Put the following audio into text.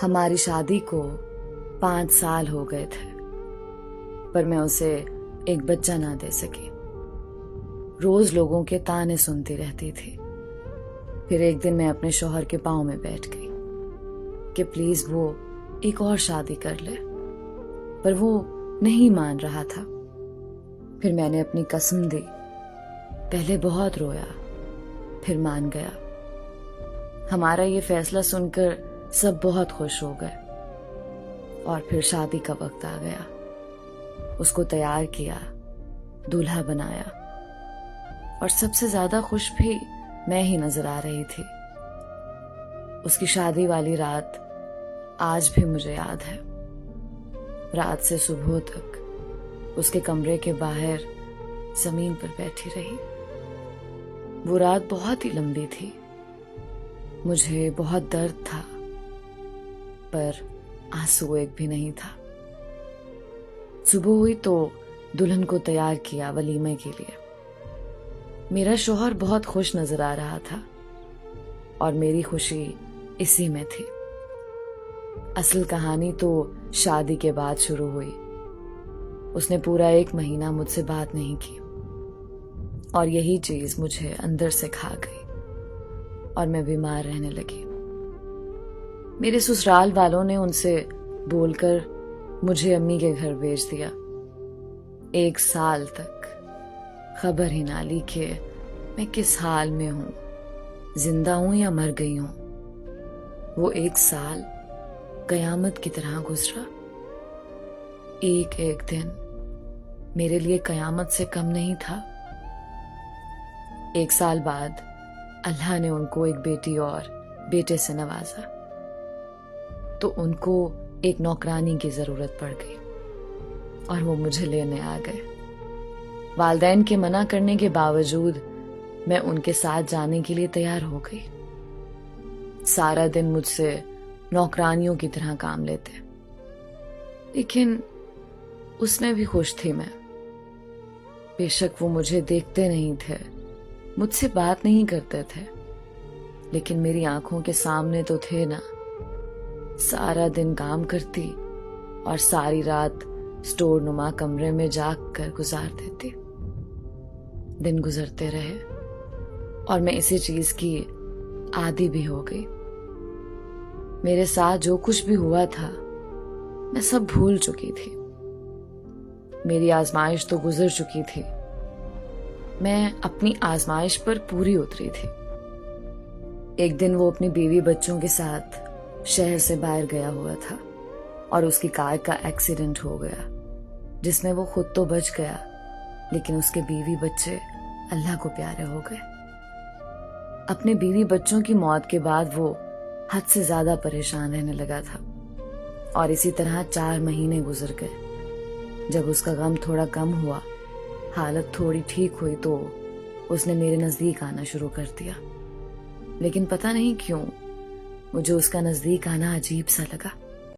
ہماری شادی کو 5 سال ہو گئے تھے، پر میں اسے ایک بچہ نہ دے سکی۔ روز لوگوں کے طعنے سنتی رہتی تھی۔ پھر ایک دن میں اپنے شوہر کے پاؤں میں بیٹھ گئی کہ پلیز وہ ایک اور شادی کر لے، پر وہ نہیں مان رہا تھا۔ پھر میں نے اپنی قسم دی، پہلے بہت رویا، پھر مان گیا۔ ہمارا یہ فیصلہ سن کر سب بہت خوش ہو گئے، اور پھر شادی کا وقت آ گیا۔ اس کو تیار کیا، دولہا بنایا، اور سب سے زیادہ خوش بھی میں ہی نظر آ رہی تھی۔ اس کی شادی والی رات آج بھی مجھے یاد ہے۔ رات سے صبح تک اس کے کمرے کے باہر زمین پر بیٹھی رہی۔ وہ رات بہت ہی لمبی تھی۔ مجھے بہت درد تھا، پر آنسو ایک بھی نہیں تھا۔ صبح ہوئی تو دلہن کو تیار کیا ولیمے کے لیے۔ میرا شوہر بہت خوش نظر آ رہا تھا، اور میری خوشی اسی میں تھی۔ اصل کہانی تو شادی کے بعد شروع ہوئی۔ اس نے پورا 1 مہینہ مجھ سے بات نہیں کی، اور یہی چیز مجھے اندر سے کھا گئی، اور میں بیمار رہنے لگی۔ میرے سسرال والوں نے ان سے بول کر مجھے امی کے گھر بھیج دیا۔ 1 سال تک خبر ہی نہ لی کہ میں کس حال میں ہوں، زندہ ہوں یا مر گئی ہوں۔ وہ 1 سال قیامت کی طرح گزرا۔ ایک دن میرے لیے قیامت سے کم نہیں تھا۔ 1 سال بعد اللہ نے ان کو ایک بیٹی اور بیٹے سے نوازا، تو ان کو ایک نوکرانی کی ضرورت پڑ گئی، اور وہ مجھے لینے آ گئے۔ والدین کے منع کرنے کے باوجود میں ان کے ساتھ جانے کے لیے تیار ہو گئی۔ سارا دن مجھ سے نوکرانیوں کی طرح کام لیتے، لیکن اس میں بھی خوش تھی میں۔ بے شک وہ مجھے دیکھتے نہیں تھے، مجھ سے بات نہیں کرتے تھے، لیکن میری آنکھوں کے سامنے تو تھے نا۔ سارا دن کام کرتی اور ساری رات سٹور نما کمرے میں جاگ کر گزار دیتی۔ دن گزرتے رہے، اور میں اسی چیز کی عادی بھی ہو گئی۔ میرے ساتھ جو کچھ بھی ہوا تھا میں سب بھول چکی تھی۔ میری آزمائش تو گزر چکی تھی، میں اپنی آزمائش پر پوری اتری تھی۔ ایک دن وہ اپنی بیوی بچوں کے ساتھ شہر سے باہر گیا ہوا تھا، اور اس کی کار کا ایکسیڈنٹ ہو گیا، جس میں وہ خود تو بچ گیا، لیکن اس کے بیوی بچے اللہ کو پیارے ہو گئے۔ اپنے بیوی بچوں کی موت کے بعد وہ حد سے زیادہ پریشان رہنے لگا تھا، اور اسی طرح 4 مہینے گزر گئے۔ جب اس کا غم تھوڑا کم ہوا، حالت تھوڑی ٹھیک ہوئی، تو اس نے میرے نزدیک آنا شروع کر دیا۔ لیکن پتہ نہیں کیوں مجھے اس کا نزدیک آنا عجیب سا لگا۔